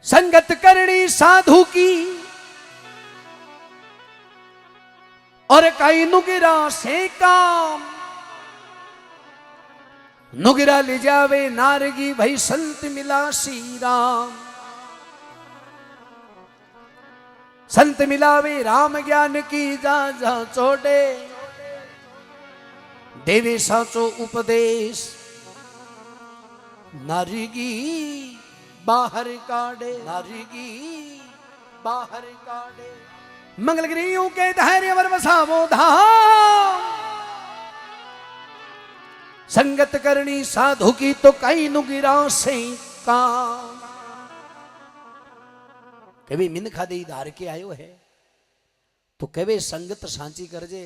संगत करनी साधु की और कई नुगिरा से काम, नुगिरा ले जावे नारगी भाई संत मिला श्री राम। संत मिलावे राम ज्ञान की जा जा चोटे, देवे साचो उपदेश नारगी बाहर काढ़े, नारगी बाहर काढ़े। मंगलगिरियों के धैर्य वर बसावो धाम, संगत करनी साधु की तो कई नुगिरा से काम। कभी मिन खादे धार के आयो है तो कभी संगत सांची कर जे।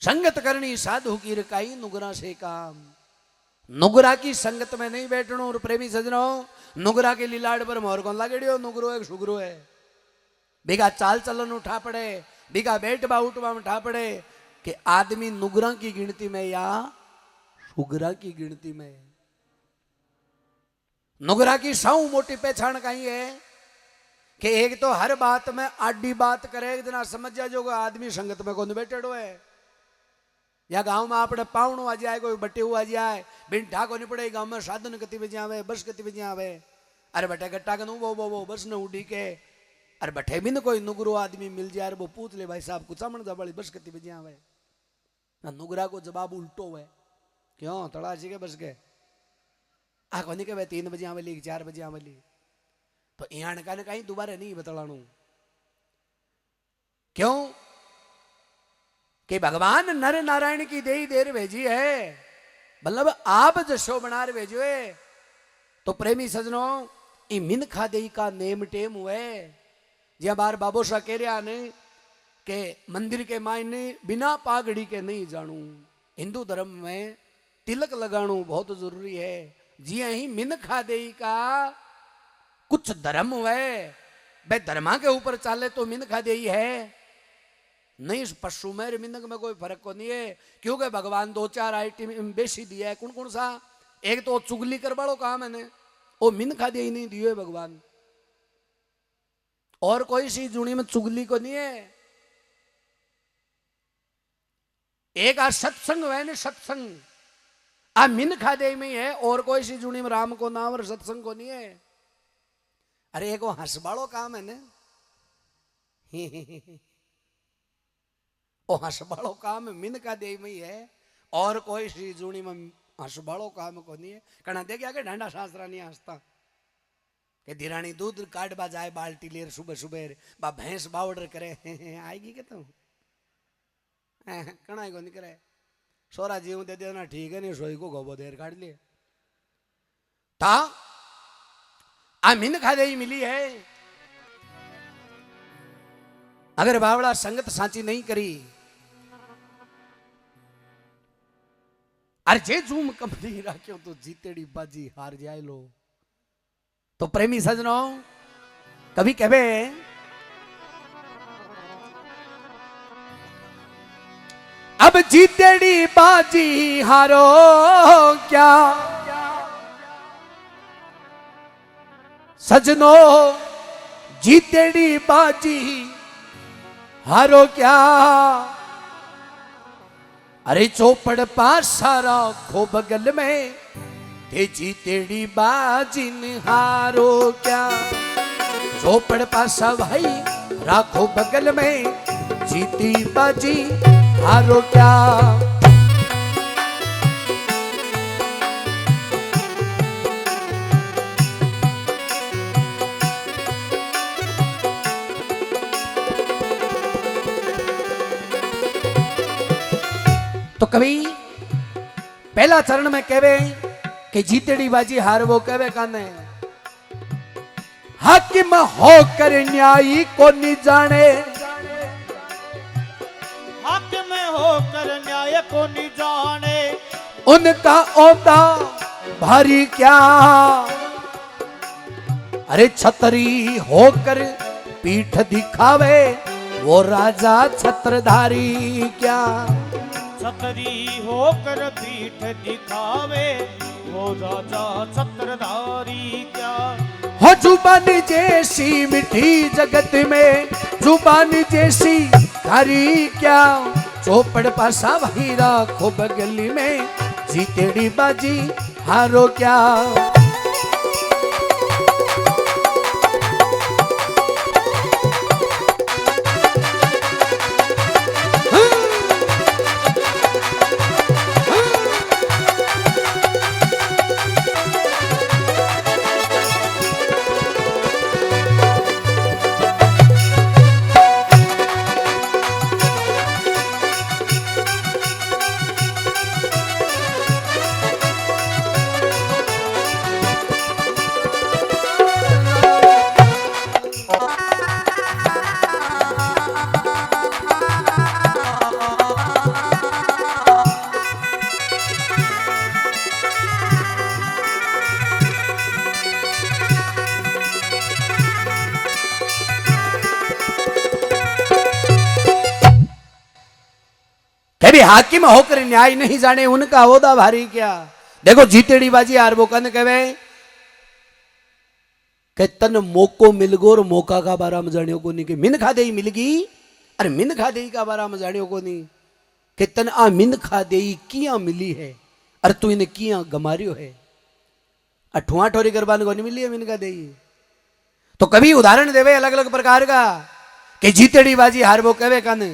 संगत करनी साधु की रकाई नुगरा से काम। नुगरा की संगत में नहीं बैठनो। और प्रेमी सजनों, नुगरा के लीलाड़ पर मोहर कौन लागेड़ियो, नुगरो एक सुगरो है। बिगा चाल चलन उठा पड़े, बिगा बैठ बा उठवा में उठा पड़े कि आदमी नुगरा की गिनती में या सुगरा की गिनती में। नुगरा की सौ मोटी पहचान कहीं है कि एक तो हर बात में आडी बात करे, इतना समझ जा जो आदमी संगत में कौन बैठेड़ो है। या गांव में आपने पावणो आ जाए, कोई बटे हुआ जाए, बिन ढाको नहीं पड़े, गांव में साधन कति बजे आवे, बस कति बजे आवे। अरे बटे गट्टा कनु वो बस ने उड़ी के, अरे बटे भी न कोई नुगरो आदमी मिल जाए, वो पूछ ले भाई साहब कुछ समझ जा बड़ी बस कति बजे आवे। ना नुगरा को जवाब उल्टो है, क्यों तड़ा सी के बस के आ कोनी के 3 बजे आवेली 4 बजे आवेली। तो यहाँ का कहीं दोबारा नहीं बतलाणु, क्यों कि भगवान नर नारायण की दे देर भेजी है, मतलब आप जशो बनार भेजो है। तो प्रेमी सजनों, ई मिन खा दे का नेम टेम हुए जिया बार बाबो सा कह रहा ने के मंदिर के मायने बिना पागड़ी के नहीं जानू। हिंदू धर्म में तिलक लगाणु बहुत जरूरी है। जी ही मिन खा दे का कुछ धर्म हुए, भाई धर्मा के ऊपर चाले तो मिन खा दे है, नहीं पशु में मिनक में कोई फर्क को नहीं है। क्योंकि भगवान 2-4 आइटम बेसी दिया है। कौन कौन सा? एक तो चुगली कर वालों काम है ने, वो मिन खा दे ही नहीं दियो है भगवान। और कोई सी जुनी में चुगली को नहीं है। एक आ सत्संग है ने, सत्संग आ मिन खा दे में है। और कोई सी जुनी में राम को नाम और सत्संग को नहीं है। अरे एक वो हंस वालों काम है ने, ओ हंसबाड़ो काम मिन का दे में है। और कोई श्री जूनी में हंसबाड़ो काम को नहीं है। कना दे क्या के ढांडा शास्त्रा नहीं हंसता कि धीरानी दूध काटबा जाए बाल्टी लेर सुबह सुबह बा भैंस बावडर करे आएगी के तुम कना को नहीं करे। सोरा जीव दे देना ठीक है, नहीं सोई को गोबो देर काट लिए था। आ मिन खा दे मिली है। अगर बावड़ा संगत सांची नहीं करी, अरे जे जूम कंपनी राख्यो तो जीतेड़ी बाजी हार जाए लो। तो प्रेमी सजनों, कभी कहे अब जीतेड़ी बाजी हारो क्या, सजनों जीतेड़ी बाजी हारो क्या। अरे चौपड़ पास सारा खो बगल में ते जीतेड़ी बाजिन हारो क्या। चौपड़ पासा भाई राखो बगल में जीती बाजी हारो क्या। तो कभी पहला चरण में कहवे कि जीतेड़ी बाजी हार वो कहवे काने हाकिम होकर न्यायी को नहीं जाने। हाकिम होकर न्याय को नहीं जाने, उनका ओहदा भारी क्या। अरे छतरी होकर पीठ दिखावे वो राजा छत्रधारी क्या। छतरी होकर पीठ दिखावे वो राजा छत्रधारी क्या। जुबान जैसी मीठी जगत में जुबान जैसी खारी क्या, चौपड़ पासा भाई राखो बगली में, जीतेड़ी बाजी हारो क्या। भी हाकिम होकर न्याय नहीं जाने उनका ओदा भारी क्या। देखो जीतेड़ी बाजी आर वो कन कहे कि तन मोको मिल गो और मौका का बारा में जानियो को नहीं, कि मिन खा दे मिलगी अरे मिन खा दे का बारा में जानियो को नहीं, कि तन आ मिन खा दे किया मिली है अरे तू इन्हें किया गमारियो है, अठुआ ठोरी करबान को नहीं मिली है मिन खा दे। तो कभी उदाहरण देवे अलग अलग प्रकार का कि जीतेड़ी बाजी हार वो कहे कन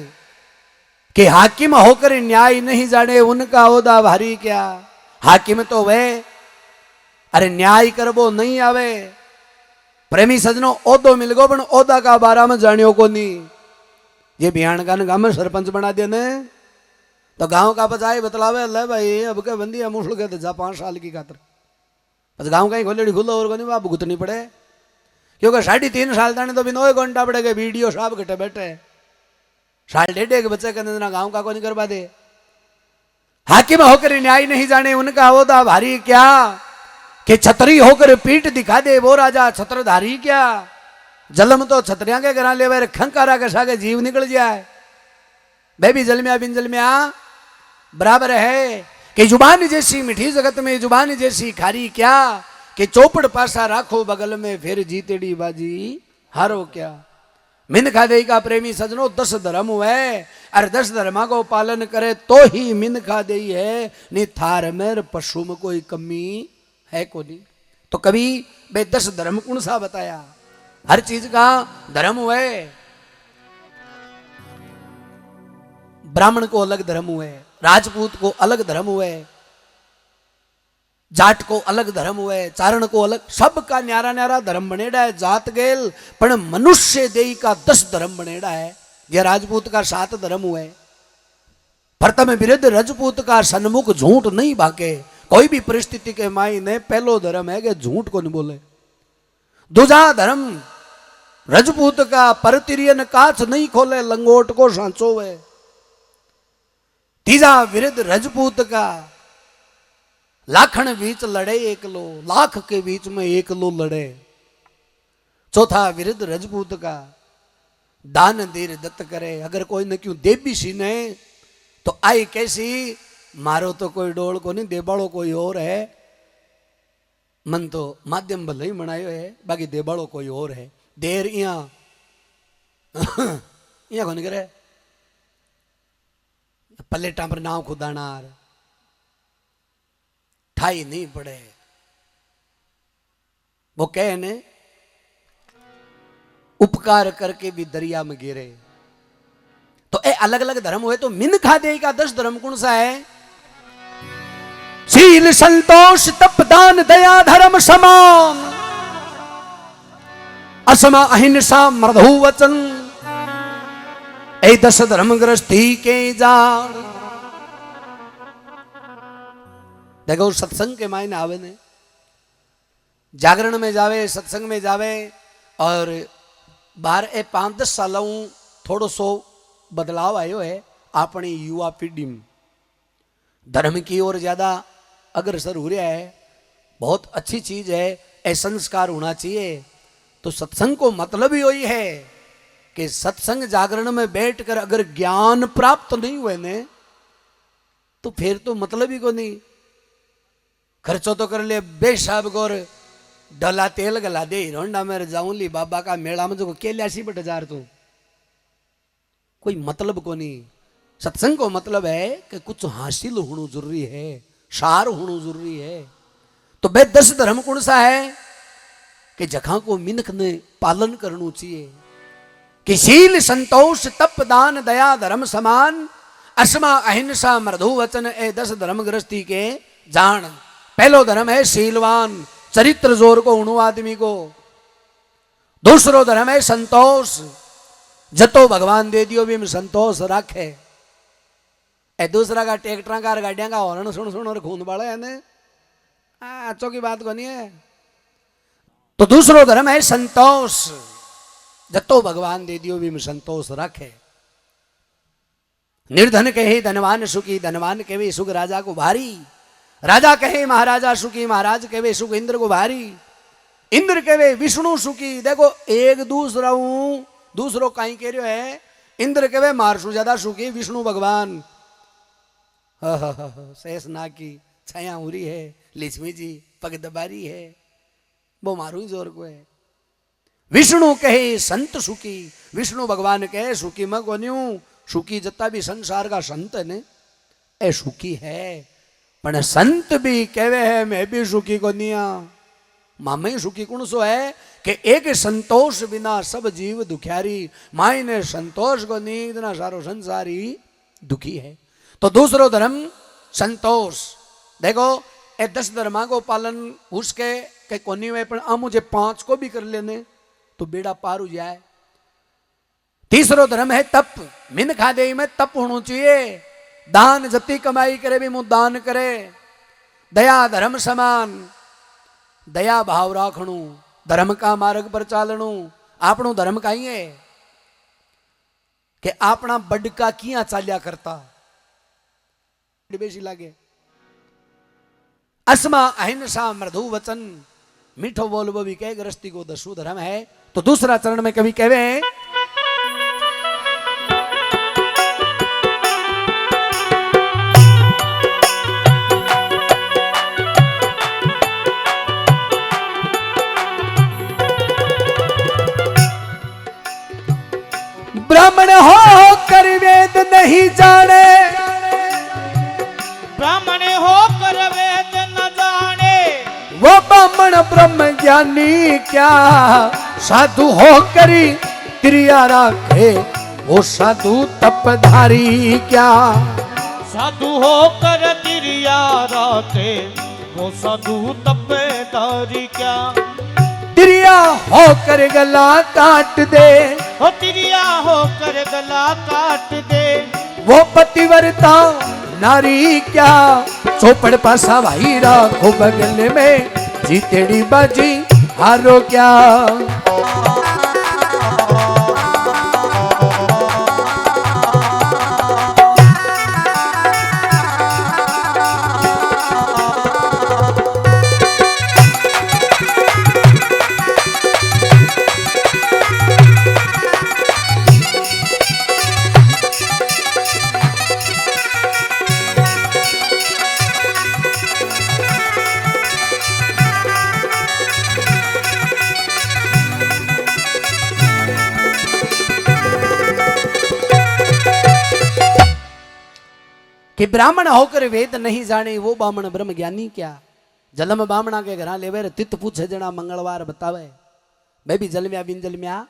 कि हाकिम होकर न्याय नहीं जाने उनका ओदा भारी क्या। हाकिम तो वे अरे न्याय करबो नहीं आवे, प्रेमी सजनों ओदो मिल गो पण ओदा का बारा में जानियो को नहीं। ये बिहान का गांव में सरपंच बना दिया ने तो गांव का बचाए बतलावे ले भाई अब के बंदी मुसल के जा 5 साल की खातर, बस गांव का ही खोलेड़ी खुलो और को नहीं बाप भुगतनी पड़े, क्योंकि 3.5 साल तक तो बिनोय घंटा पड़ेगा वीडियो साहब घटे बैठे 1.5 के बच्चे का निंदना गांव का को नहीं करवा दे। हाकिम होकर न्याय नहीं जाने उनका ओदा भारी क्या, कि छतरी होकर पीठ दिखा दे वो राजा छत्रधारी क्या। जलम तो छतरिया के घर ले वे खंकारा के सागे जीव निकल जाए, बेबी जलमिया बिन जलमिया बराबर है। कि जुबान जैसी मीठी जगत में जुबान जैसी खारी क्या, कि चौपड़ पासा राखो बगल में फिर जीतेड़ी बाजी हारो क्या। मिन खा दे का प्रेमी सजनों 10 धर्म हुए और 10 धर्मा को पालन करे तो ही मिन खा दे है, नहीं थार में पशु में कोई कमी है को नहीं। तो कभी बे 10 धर्म कौन सा बताया, हर चीज का धर्म हुए। ब्राह्मण को अलग धर्म हुए, राजपूत को अलग धर्म हुए, जाट को अलग धर्म हुए, चारण को अलग, सबका न्यारा न्यारा धर्म बनेड़ा है। जात गेल पण मनुष्य देई का 10 धर्म बनेड़ा है। यह राजपूत का 7 धर्म हुए। प्रथम विरुद्ध राजपूत का सन्मुख झूठ नहीं भागे, कोई भी परिस्थिति के मायने पहलो धर्म है कि झूठ को नहीं बोले। दूसरा धर्म राजपूत का परतिरियन काच नहीं खोले, लंगोट को सांचोवे। तीसरा विरुद्ध राजपूत का लाखन बीच लड़े एक लो, लाख के बीच में एक लो लड़े। चौथा विरुद्ध राजपूत का दान देर दत्त करे, अगर कोई न क्यों देवी सी ने तो आई कैसी, मारो तो कोई डोल को नहीं, देबाड़ो कोई और है। मन तो माध्यम भले ही बनायो है, बाकी देबाड़ो कोई और है। देर इया कौन करे, पलेटा पर नाव खुदानार ठाई नहीं पड़े। वो कहे ने उपकार करके भी दरिया में गिरे। तो ए अलग अलग धर्म हुए। तो मिन खा दे का 10 धर्म कौन सा है, शील संतोष तप दान दया धर्म समान, असमा अहिंसा मृदु वचन, ए 10 धर्म गृहस्थी के जान। देखो सत्संग के मायने आवे ने, जागरण में जावे, सत्संग में जावे, और बाहर 5-10 सालों थोड़ो सो बदलाव आयो है अपनी युवा पीढ़ी में। धर्म की ओर ज्यादा अग्रसर हो रहा है, बहुत अच्छी चीज है, ऐ संस्कार होना चाहिए। तो सत्संग को मतलब ही वही है कि सत्संग जागरण में बैठकर अगर ज्ञान प्राप्त नहीं हुए ने तो फिर तो मतलब ही को नहीं। खर्चो तो कर ले बेसाब गौर डला तेल गला दे हिरोंडा में जाऊंली बाबा का मेला में जो केल्यासी बट जार तू कोई मतलब को नहीं। सत्संग को मतलब है कि कुछ हासिल होना जरूरी है, सार होना जरूरी है। तो बे 10 धर्म कौन सा है कि जगह को मिनख ने पालन करना चाहिए कि शील संतोष तप दान दया धर्म समान असमा अहिंसा मृदु वचन ए 10 धर्म गृहस्थी के जान। पहलो धर्म है शीलवान, चरित्र जोर को उणु आदमी को। दूसरो धर्म है संतोष, जतो भगवान दे दियो भी में संतोष रखे। ए दूसरा का ट्रैक्टर का गाड़ियां का हॉर्न सुन सुन और खून बाड़ा है ने अच्छो की बात को नहीं है। तो दूसरो धर्म है संतोष, जतो भगवान दे दियो भी में संतोष रखे। निर्धन कहे धनवान सुखी, धनवान कहे सुख राजा को भारी। राजा कहे महाराजा सुखी, महाराज कहे सुख इंद्र को भारी। इंद्र कहे विष्णु सुखी। देखो एक दूसरो कहीं कह रहे है। इंद्र कहे मारसू ज्यादा सुखी विष्णु भगवान। शेष ना की छाया उरी है, लक्ष्मी जी पग दबारी है, वो मारू ही जोर को है। विष्णु कहे संत सुखी, विष्णु भगवान कहे सुखी मैं कोन्यू। सुखी जता भी संसार का संत है ने ए सुखी है, पण संत भी कहवे है मैं भी सुखी को निया। मामे सुखी कौन सो है कि एक संतोष बिना सब जीव दुखियारी। माई ने संतोष को नहीं, इतना सारो संसारी दुखी है। तो दूसरो धर्म संतोष। देखो ए 10 धर्मा को पालन उसके के कोनी में पण आ मुझे 5 को भी कर लेने तो बेड़ा पार हो जाए। तीसरो धर्म है तप। मिन खादे में तप होना चाहिए। दान जति कमाई करे भी मुँह दान करे। दया धर्म समान, दया भाव राखणु, धर्म का मार्ग पर चालणु। आपणो धर्म कहीं है कि आपना बड़का किया चाल्या करता बेसी लागे। अस्मा अहिंसा मृदु वचन, मीठो बोलबो भी कहे गृहस्थी को 10 धर्म है। तो दूसरा चरण में कभी कहवे ब्राह्मण हो कर वेद नहीं जाने, ब्राह्मण हो कर वेद न जाने, वो ब्राह्मण ब्रह्म ज्ञानी क्या। साधु हो करी क्रिया राखे, वो साधु तपधारी क्या। साधु हो कर क्रिया राखे, वो साधु तपधारी क्या। क्रिया हो कर गला काट दे, हो क्रिया हो कर गला काट दे, वो पतिव्रता नारी क्या। चौपड़ पासा भाई राखो बगल में, जीतेड़ी बाजी हारो क्या। कि ब्राह्मण होकर वेद नहीं जाने, वो ब्राह्मण ब्रह्म ज्ञानी क्या। जलम ब्राह्मणा के घर लेवे तित पूछे जना मंगलवार बतावे, मैं भी जलम्या बिन जलम्या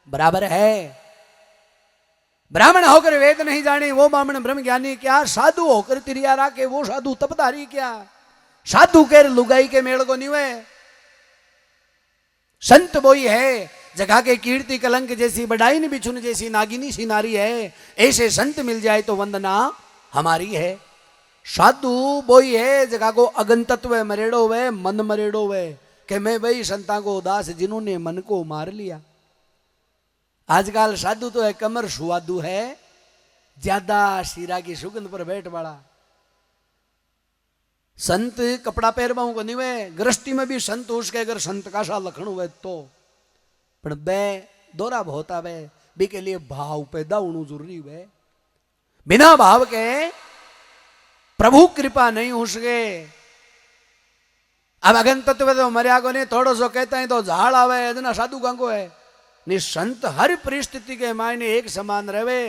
बराबर है। ब्राह्मण होकर वेद नहीं जाने, वो ब्राह्मण ब्रह्म ज्ञानी क्या। साधु होकर तिरिया राखे, वो साधु तपधारी क्या। साधु के लुगाई के मेल को नहीं हुए। संत बोई है जगह के कीर्ति कलंक जैसी, बढ़ाई न बिछुन जैसी नागिनी सी नारी है। ऐसे संत मिल जाए तो वंदना हमारी है। साधु बोई है जगह को अगन तत्व मरेड़ो वे, मन मरेड़ो वे कि मैं वही संता को उदास जिन्होंने मन को मार लिया। आजकल साधु तो है कमर सुवादु है, ज्यादा शीरा की सुगंध पर बैठ वाला। संत कपड़ा पहरवाऊ को नहीं वे, गृहस्थी में भी संत उसके अगर संत का सा लखण हुए तो पण बे दोरा बहुत आवे, बे के लिए भाव पैदा होना जरूरी हुए। बिना भाव के प्रभु कृपा नहीं हो सके। अब अगन तत्व तो मर्या को नहीं थोड़ो सो कहता है तो झाड़ आवे इतना साधु कांको है नि संत हर परिस्थिति के मायने एक समान रहे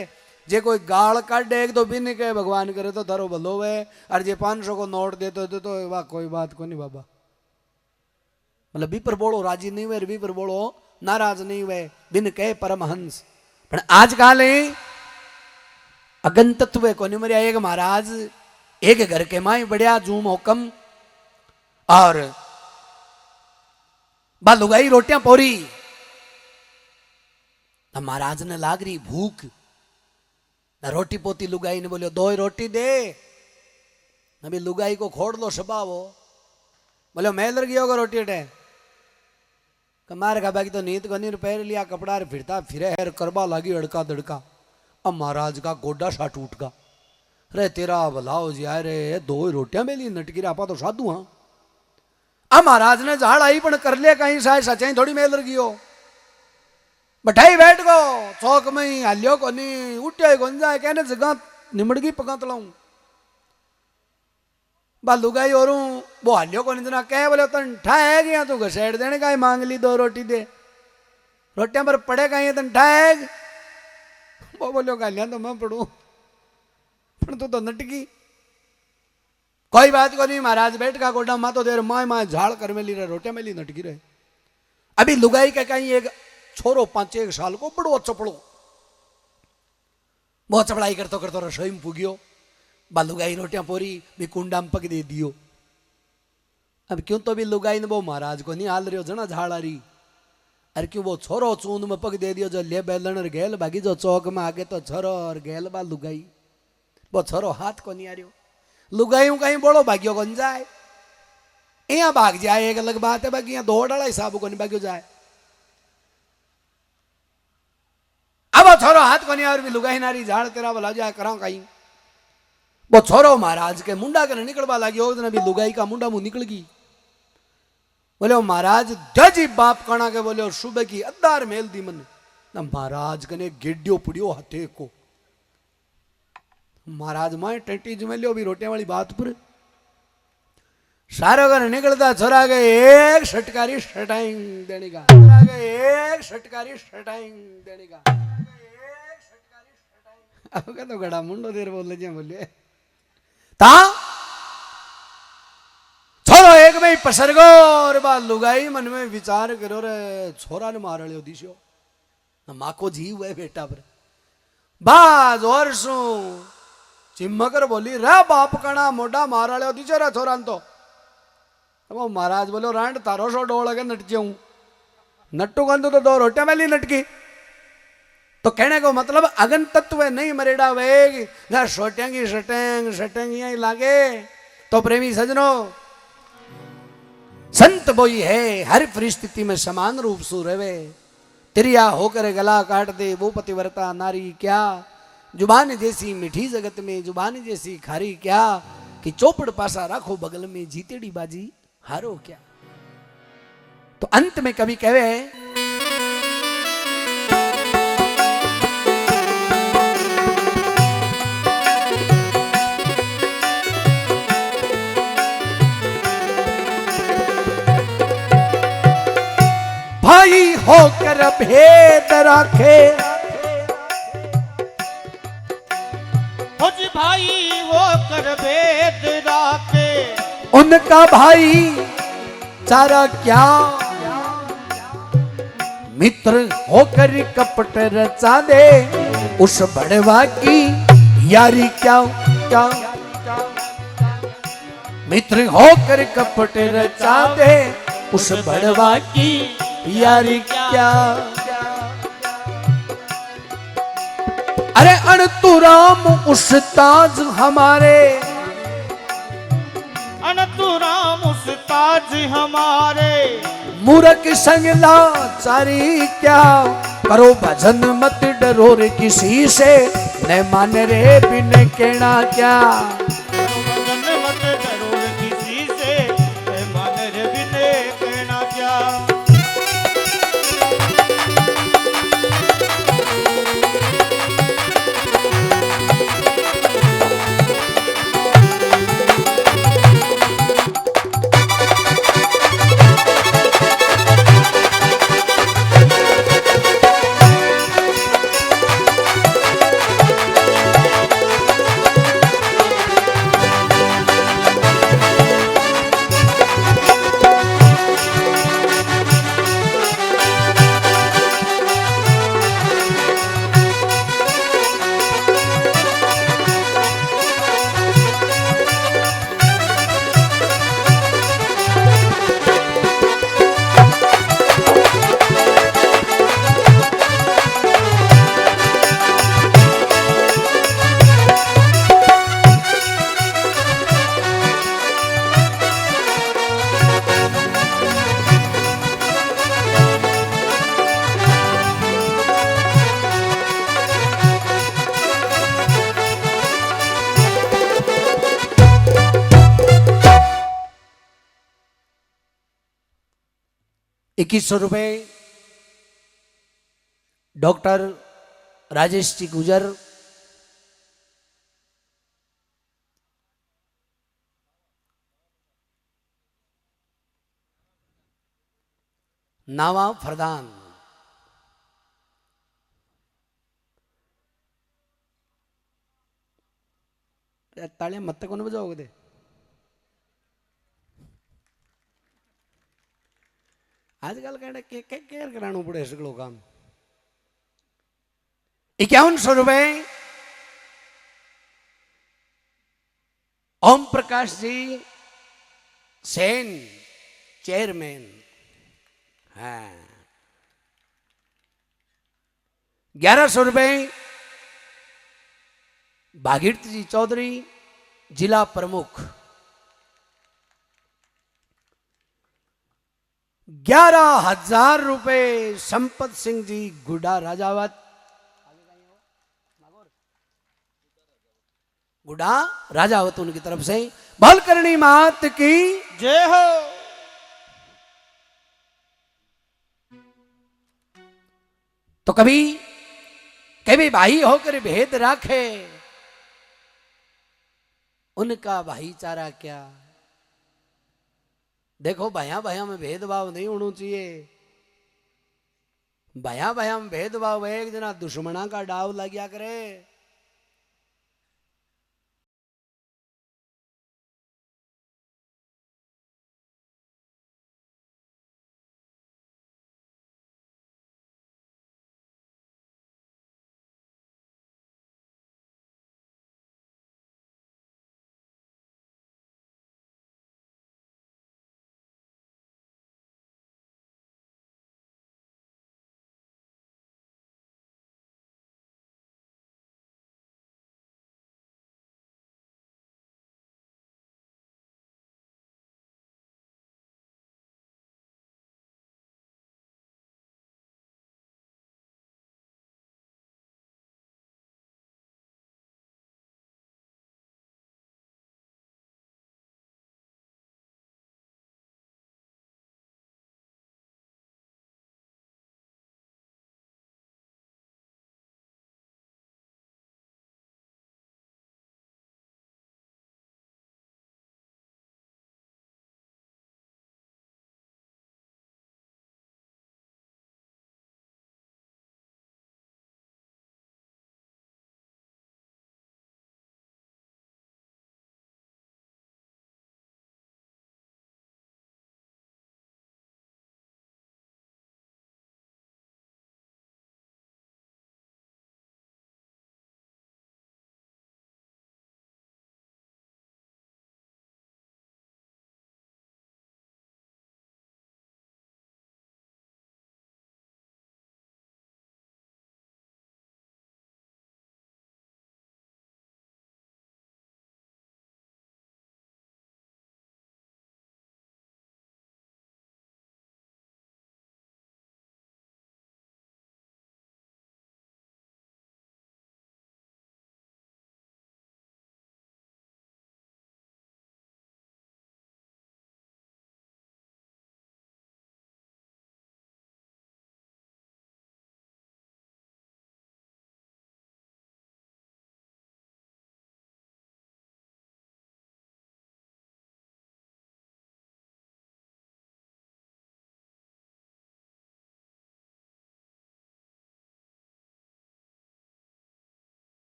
जे कोई गाल काटे एक तो बिन के भगवान करे तो थारो भलो है और जे 500 को नोट दे तो वाह कोई बात को नहीं बाबा मतलब बीपर बोलो राजी नहीं हुए बीपर बोलो नाराज नहीं हुए बिन कहे परमहंस पण आज काले अगन तत्व को नहीं मरिया एक महाराज एक घर के माई बढ़िया जूम हुकम और बा लुगाई रोटियां पोरी तब महाराज ने लाग रही भूख ना रोटी पोती लुगाई ने बोलियो 2 रोटी दे नबी लुगाई को खोड़ लो सबावो बोलो मैं लग गया होगा रोटी अटे कमार का बाकी तो नींद को नहीं पैर लिया कपड़ा फिरता फिरे है करबा लागी अड़का दड़का अब महाराज का गोडा सा टूट का रे तेरा भलाओ जी अरे 2 रोटियां मेली नटकी आपा तो साधु हाँ अब महाराज ने झाड़ आई पण कर लिया कहीं शायद सचाई थोड़ी मेल लगी हो बठाई बैठ गो चौक में ही हलियो को नहीं उठ्यो को जाए कहने जगह निमड़गी पकात लाऊं बालू गाई और वो हलियो को नहीं कह बोले तन ठाए गया तू घसेड़ देने का मांग ली 2 रोटी दे रोटियां पर पड़े कहीं तन ठाए वो बोलो गालियां तो मैं पढ़ू पण तू तो नटकी कोई बात को नहीं महाराज बैठ का गोडा मा तो देर माय माय झाड़ कर में ली रहे रोटियां में ली नटकी रहे अभी लुगाई का कहीं एक छोरो 5-1 साल को बड़ो चपड़ो बहुत चपड़ाई करतो करतो रसोई में पुगियो बा लुगाई रोटियां पोरी भी कुंडा में पक दे दियो अब क्यों तो भी लुगाई ने वो महाराज को नहीं हाल रही जना झाड़ आ रही अरे क्यों वो छोरो चूंद में पक दे दियो जो ले बैलन और गेल बाकी जो चौक में आगे तो छोरो और गेल बा लुगाई वो छोरो हाथ को नहीं आ रही लुगाई कहीं बोलो भाग्यो को जाए यहाँ भाग जाए एक अलग बात है बाकी यहाँ 2 डाला हिसाब को नहीं भाग्यो जाए अब वो छोरो हाथ को नहीं और भी लुगाई नारी झाड़ तेरा बोला जाए करा कहीं वो छोरो महाराज के मुंडा के निकलवा लगी हो भी लुगाई का मुंडा मुंह निकल गई बोले वो महाराज जजी बाप कणा के बोले सुबह की अद्दार मेल दी मन ना महाराज कने गेड्यो पुड़ियो हाथे को महाराज माए टेटी जमेलियो भी रोटियां वाली बात पर सारे घर निकलता छोरा के एक षटकारी शटाइंग देने का छोरा के एक षटकारी शटाइंग देने का अब का तो गड़ा मुंडो देर बोल जे बोले ता छोरो एक में पसरगो और बा लुगाई मन में विचार करो रे छोरा ने मार लियो दिशो ना मां को जीव है बेटा पर बाज और सु चिमकर बोली रे बाप कणा मोटा मार लियो दिशो रे छोरा तो वो महाराज बोलो रांड तारो सो डोल के नट जाऊं नट्टू गंदू तो 2 रोटियां मेली नटकी तो कहने को मतलब अगन तत्व नहीं मरेड़ा वेग ना सोटेंगी सटेंग सटेंग यही लागे तो प्रेमी सजनों संत बोई है हर परिस्थिति में समान रूप सु रहे तिरिया होकर गला काट दे वो पतिव्रता नारी क्या जुबान जैसी मीठी जगत में जुबान जैसी खारी क्या कि चौपड़ पासा राखो बगल में जीतेड़ी बाजी हारो क्या तो अंत में कभी कहे भाई होकर भेद रखे जी भाई होकर भेद रखे उनका भाई चारा क्या मित्र होकर कपट रचा दे उस बड़वा की यारी क्या क्या मित्र होकर कपट रचा दे उस बड़वा की यारी क्या अरे अणतुराम उस्ताद हमारे अनतुराम उस्ताद हमारे मूर्ख संग लाचारी क्या करो भजन मत डरो रे किसी से न मान रे बिन कहना क्या भजन मत डरो रे किसी से न मान रे बिन कहना क्या ₹2100 डॉक्टर राजेश जी गुजर, नावा फरदान, तालियां मत कौन बजाओगे दे आजकल कहने के केयर कराना पड़े सगलो काम। ₹5100 ओम प्रकाश जी सेन चेयरमैन, हाँ। ₹1100 भागीरथ जी चौधरी जिला प्रमुख। 11,000 रुपए संपत सिंह जी गुडा राजावत, गुडा राजावत उनकी तरफ से। भलकरणी मात की जय हो। तो कभी कभी भाई होकर भेद राखे, उनका भाईचारा क्या। देखो भाया भाया में भेदभाव नहीं होना चाहिए। भाया भाया में भेदभाव एक जना दुश्मना का डाव लग गया करे।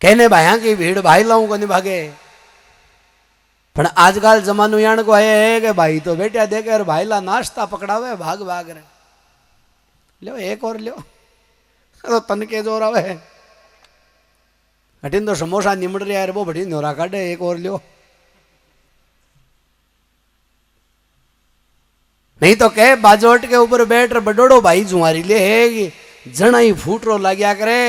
कहने भाया की भीड़ भाई लाऊं को नहीं भागे। पर आजकल जमानो यान को है कि भाई तो बेटा देखे और भाई ला नाश्ता पकड़ावे भाग भाग रहे। लो एक और लो तो तन के जोर आवे। हटिन तो समोसा निमड़ रहा है वो बड़ी न्योरा काटे एक और लो। नहीं तो कह बाजोट के ऊपर बैठ बडोड़ो भाई जुआरी ले है जना ही फूटरो लाग्या करे।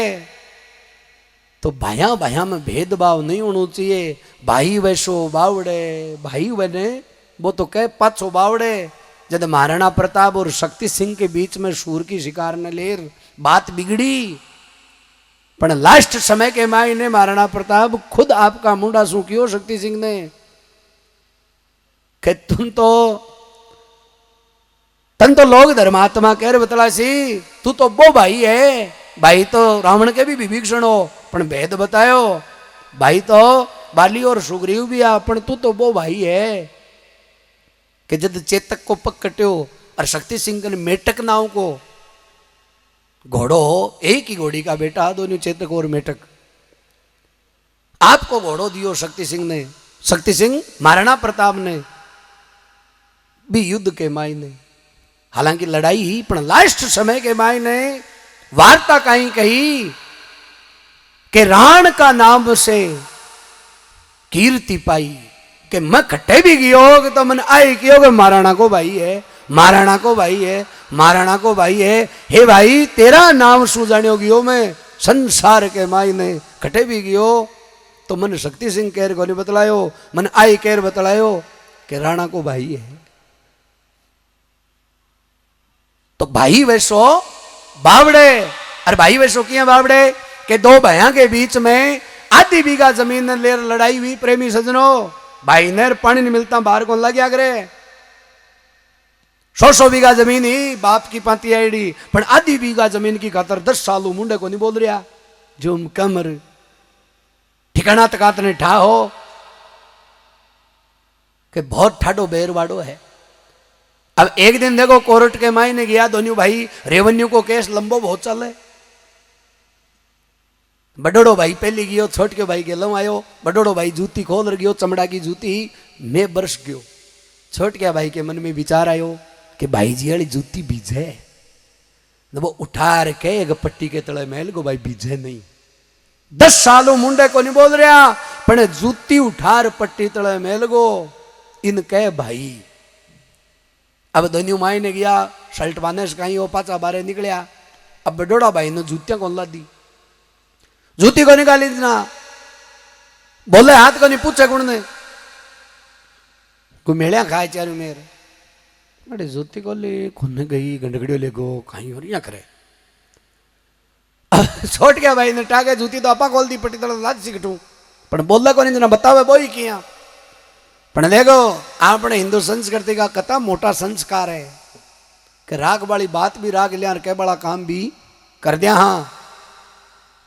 तो भाया भाया में भेदभाव नहीं होना चाहिए। भाई वैसो बावड़े भाई बने वो तो कह पाछो बावड़े जब महाराणा प्रताप और शक्ति सिंह के बीच में सूर की शिकार न लेर बात बिगड़ी, पण लास्ट समय के मायने महाराणा प्रताप खुद आपका मुंडा शू कियो शक्ति सिंह ने कि तन तो लोग धर्मात्मा कह रहे बतलासी, तू तो वो भाई है, भाई तो रावण के भी विभीषण हो, पण भेद बतायो, भाई तो बाली और सुग्रीव भी आ, पण तू तो वो भाई है कि जब चेतक को पक कट्यो और शक्ति सिंह ने मेटक नाव को घोड़ो हो, एक ही घोड़ी का बेटा, दोनों चेतक और मेटक, आपको घोड़ो दियो शक्ति सिंह ने, शक्ति सिंह महाराणा प्रताप ने भी युद्ध के मायने, हालांकि लड़ाई ही, पण लास्ट समय के मायने वार्ता कहीं कही कि राण का नाम से कीर्ति पाई कि मैं खट्टे भी गयो तो मन आई कियो कि महाराणा को भाई है, महाराणा को भाई है, महाराणा को भाई है, हे भाई तेरा नाम शू जानियो गयो मैं संसार के मायने खट्टे भी गयो तो मन शक्ति सिंह केर को नहीं बतलायो, मन आई केर बतलायो कि राणा को भाई है। तो भाई वैसो बावड़े, अरे भाई वैसो किया बावड़े के दो भाइयों के बीच में आधी बीघा जमीन ने लेर लड़ाई हुई। प्रेमी सजनों, भाई ने पानी नहीं मिलता बाहर कौन लग गया करे, 100 बीघा जमीन ही बाप की पाती आईडी, पर आधी बीघा जमीन की खातर 10 साल मुंडे को नहीं बोल रहा, जुम कमर ठिकाना तकात ने ठा हो कि बहुत ठाडो बेरवाड़ो है। अब एक दिन देखो कोर्ट के मायने गया दोनों भाई, रेवेन्यू को केस लंबो बहुत चले, बड़ोड़ो भाई पहली गयो, छोट के भाई गेलो आयो, बड़ोड़ो भाई जूती खोल गयो, चमड़ा की जूती मैं बरस गयो, छोट के भाई के मन में विचार आयो कि भाई जी वाली जूती बीजे, वो उठार के एक पट्टी के तले महल को भाई बीजे नहीं, 10 सालों मुंडे को नहीं बोल रहा, पर जूती उठार पट्टी तले महल को इनके भाई। अब दोनों माई ने गया शर्ट बांधे से कहीं वो पाचा बारे निकलिया, अब बडोड़ा भाई ने जूतियां कौन ला दी, जूती को निकाली ना, बोले हाथ को नहीं पूछे गुण ने कोई मेलिया खाए चारू मेरे, अरे जूती को ले खुने गई गंडगड़ियों ले गो कहीं और या करे, छोट गया भाई ने टाके जूती तो आपा खोल दी पट्टी तला लाज सीखटू, पर बोला को नहीं जना बतावे बोई किया। पण देखो आपने हिंदू संस्कृति का कता मोटा संस्कार है कि राग वाली बात भी राग लिया और कह बड़ा काम भी कर दिया। हाँ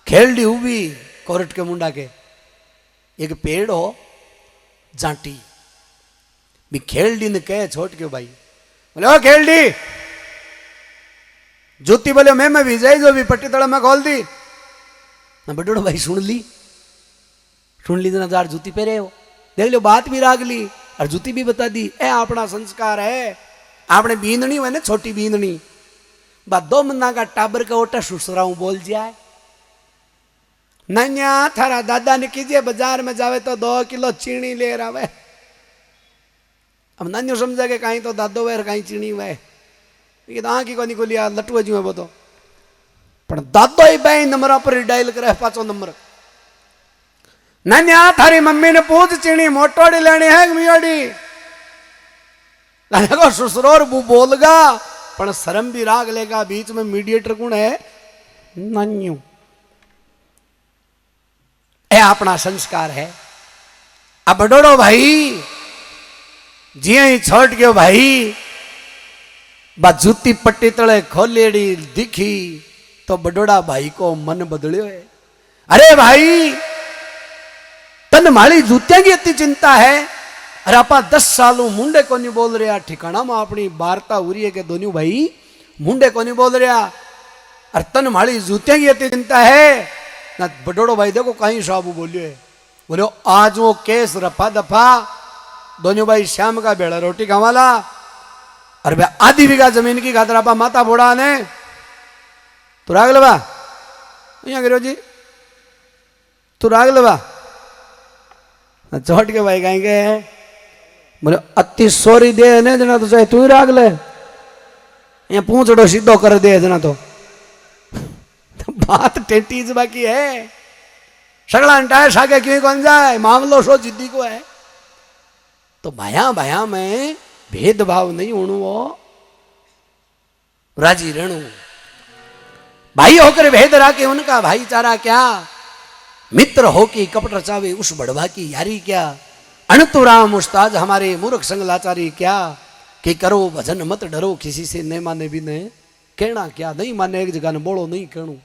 खेलडी हुई कोर्ट के मुंडा के एक पेड़ हो जाटी भी खेलडी ने कहे छोट के भाई, बोले ओ खेलडी जूती बोले मैं विजय जो भी पट्टी तड़ा में खोल दी ना, बड़ोड़ो भाई सुन ली ना जार जूती पे रहे हो, देख लो बात भी राग ली और जूती भी बता दी, ए अपना संस्कार है, आपने बींदनी हुआ ना छोटी बींदनी, बा 2 महीना का टाबर का ओटा सुसराऊ बोल जाए, नन्या थारा दादा ने कीजिए बाजार में जावे तो 2 किलो चीनी ले रहा, अब नन्यो समझा के कहीं तो दादो वे कहीं चीनी वे, ये तो आँखी को नहीं खोलिया लटुआ जी में वो तो, पर दादो ही बाई नंबर पर डायल करे 5 नंबर, नन्या थारी मम्मी ने पूछ चीनी मोटोड़ी लेनी है मियोड़ी, देखो ससुरोर बू बोलगा पर शर्म भी राग लेगा, बीच में मीडिएटर कौन है, नन्यू, ए अपना संस्कार है। अब बड़ोड़ो भाई जी ही छोड़ गयो भाई, बा जूती पट्टी तले खोलेड़ी दिखी तो बड़ोड़ा भाई को मन बदलियो है, अरे भाई तन माली जूतियां की इतनी चिंता है, अरे आपा 10 सालों मुंडे को नहीं बोल रहा, ठिकाना में अपनी वार्ता हो रही है कि दोनों भाई मुंडे को नहीं बोल रहा, और तन माली जूतियां की इतनी चिंता है ना, बड़ोड़ो भाई देखो कहीं साबू बोलियो है, बोलो आज वो केस रफा दफा, दोनों भाई श्याम का बेड़ा रोटी खावाला, और भाई आधी बीघा जमीन की खातर आपा माता बोड़ा ने तू राग लवा, यहाँ गिरो जी तू राग लवा, छोट के भाई कहेंगे बोले अति सोरी दे ने जना तो चाहे तू ही राग ले, यहाँ पूछड़ो सीधो कर दे जना तो बात टेटीज बाकी है, सगला अंटाए सागे क्यों कौन जाए, मामलो सो जिद्दी को है। तो भाया भाया में भेदभाव नहीं होणु वो राजी रहणु भाई होकर भेद राखे उनका भाईचारा क्या मित्र हो की कपट रचावे उस बढ़वा की यारी क्या अणतु राम उस्ताद हमारे मूर्ख संग लाचारी क्या कि करो भजन मत डरो किसी से नहीं माने भी नहीं कहना क्या नहीं माने एक जगह ने बोलो नहीं कहणु